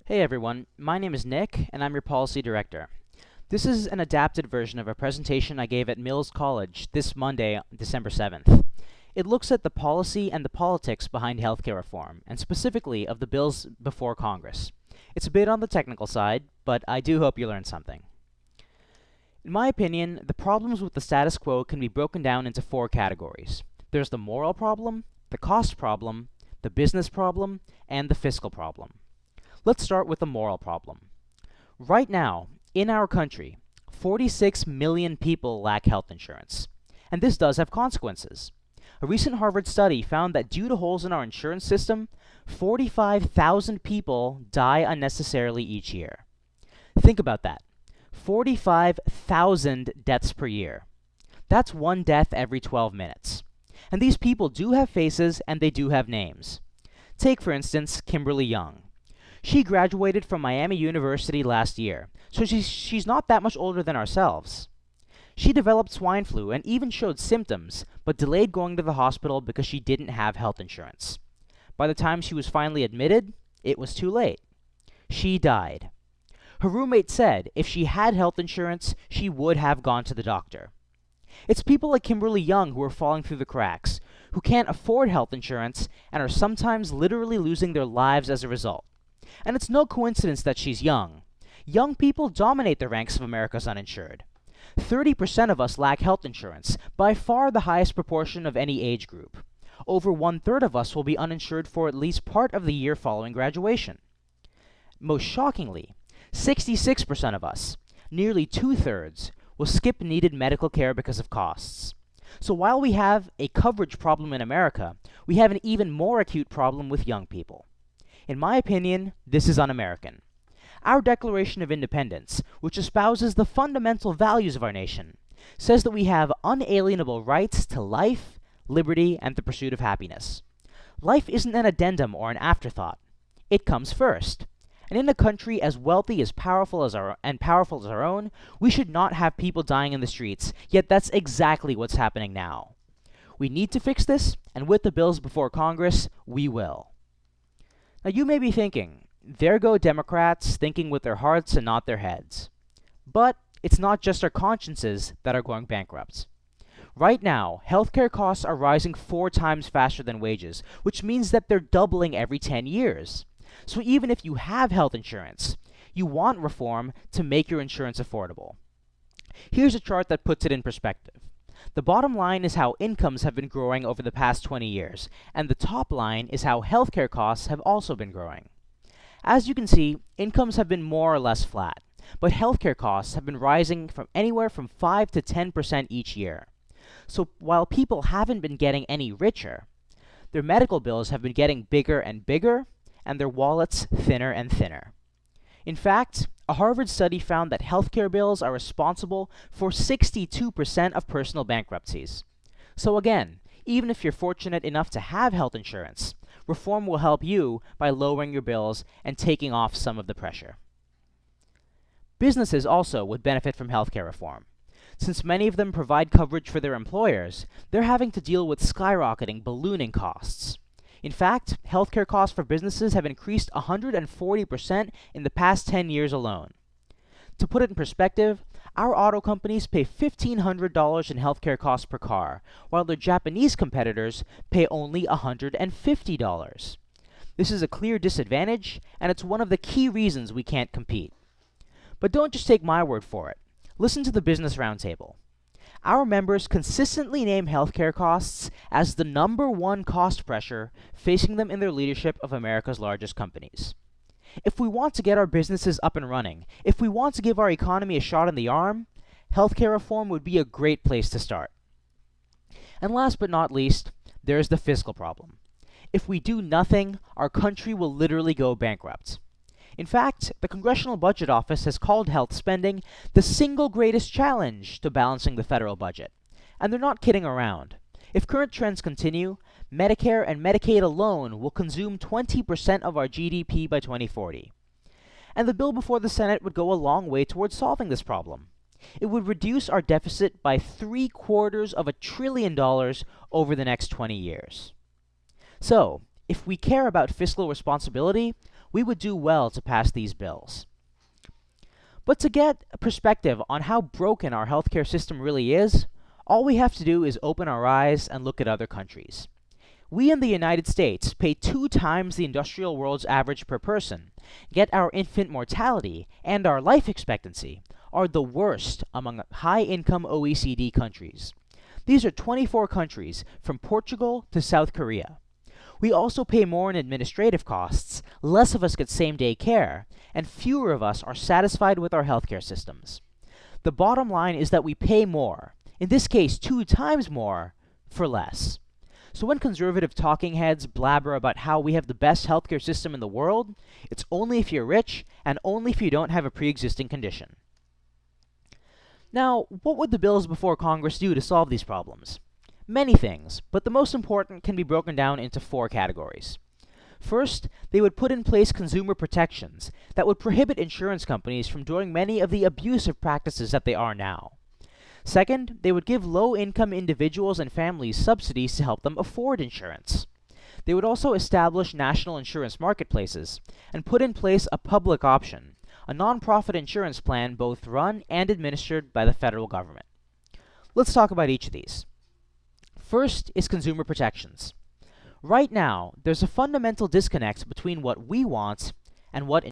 Hey everyone, my name is Nick, and I'm your Policy Director. This is an adapted version of a presentation I gave at Mills College this Monday, December 7th. It looks at the policy and the politics behind healthcare reform, and specifically of the bills before Congress. It's a bit on the technical side, but I do hope you learned something. In my opinion, the problems with the status quo can be broken down into four categories. There's the moral problem, the cost problem, the business problem, and the fiscal problem. Let's start with the moral problem. Right now, in our country, 46 million people lack health insurance. And this does have consequences. A recent Harvard study found that due to holes in our insurance system, 45,000 people die unnecessarily each year. Think about that. 45,000 deaths per year. That's one death every 12 minutes. And these people do have faces and they do have names. Take, for instance, Kimberly Young. She graduated from Miami University last year, so she's not that much older than ourselves. She developed swine flu and even showed symptoms, but delayed going to the hospital because she didn't have health insurance. By the time she was finally admitted, it was too late. She died. Her roommate said if she had health insurance, she would have gone to the doctor. It's people like Kimberly Young who are falling through the cracks, who can't afford health insurance and are sometimes literally losing their lives as a result. And it's no coincidence that she's young. Young people dominate the ranks of America's uninsured. 30% of us lack health insurance, by far the highest proportion of any age group. Over 1/3 of us will be uninsured for at least part of the year following graduation. Most shockingly, 66% of us, nearly 2/3, will skip needed medical care because of costs. So while we have a coverage problem in America, we have an even more acute problem with young people. In my opinion, this is un-American. Our Declaration of Independence, which espouses the fundamental values of our nation, says that we have unalienable rights to life, liberty, and the pursuit of happiness. Life isn't an addendum or an afterthought. It comes first. And in a country as wealthy as powerful as our own, we should not have people dying in the streets, yet that's exactly what's happening now. We need to fix this, and with the bills before Congress, we will. Now you may be thinking, there go Democrats thinking with their hearts and not their heads. But it's not just our consciences that are going bankrupt. Right now, healthcare costs are rising 4 times faster than wages, which means that they're doubling every 10 years. So even if you have health insurance, you want reform to make your insurance affordable. Here's a chart that puts it in perspective. The bottom line is how incomes have been growing over the past 20 years, and the top line is how healthcare costs have also been growing. As you can see, incomes have been more or less flat, but healthcare costs have been rising from anywhere from 5 to 10% each year. So while people haven't been getting any richer, their medical bills have been getting bigger and bigger, and their wallets thinner and thinner. In fact, a Harvard study found that healthcare bills are responsible for 62% of personal bankruptcies. So again, even if you're fortunate enough to have health insurance, reform will help you by lowering your bills and taking off some of the pressure. Businesses also would benefit from healthcare reform. Since many of them provide coverage for their employers, they're having to deal with skyrocketing, ballooning costs. In fact, healthcare costs for businesses have increased 140% in the past 10 years alone. To put it in perspective, our auto companies pay $1,500 in healthcare costs per car, while their Japanese competitors pay only $150. This is a clear disadvantage, and it's one of the key reasons we can't compete. But don't just take my word for it. Listen to the Business Roundtable. Our members consistently name healthcare costs as the #1 cost pressure facing them in their leadership of America's largest companies. If we want to get our businesses up and running, if we want to give our economy a shot in the arm, healthcare reform would be a great place to start. And last but not least, there's the fiscal problem. If we do nothing, our country will literally go bankrupt. In fact, the Congressional Budget Office has called health spending the single greatest challenge to balancing the federal budget. And they're not kidding around. If current trends continue, Medicare and Medicaid alone will consume 20% of our GDP by 2040. And the bill before the Senate would go a long way towards solving this problem. It would reduce our deficit by $750 billion over the next 20 years. So, if we care about fiscal responsibility, we would do well to pass these bills. But to get a perspective on how broken our healthcare system really is, all we have to do is open our eyes and look at other countries. We in the United States pay 2 times the industrial world's average per person, yet our infant mortality and our life expectancy are the worst among high-income OECD countries. These are 24 countries, from Portugal to South Korea. We also pay more in administrative costs, less of us get same-day care, and fewer of us are satisfied with our healthcare systems. The bottom line is that we pay more, in this case 2 times more, for less. So when conservative talking heads blabber about how we have the best healthcare system in the world, it's only if you're rich and only if you don't have a pre-existing condition. Now, what would the bills before Congress do to solve these problems? Many things, but the most important can be broken down into 4 categories. First, they would put in place consumer protections that would prohibit insurance companies from doing many of the abusive practices that they are now. Second, they would give low-income individuals and families subsidies to help them afford insurance. They would also establish national insurance marketplaces and put in place a public option, a nonprofit insurance plan both run and administered by the federal government. Let's talk about each of these. First is consumer protections. Right now, there's a fundamental disconnect between what we want and what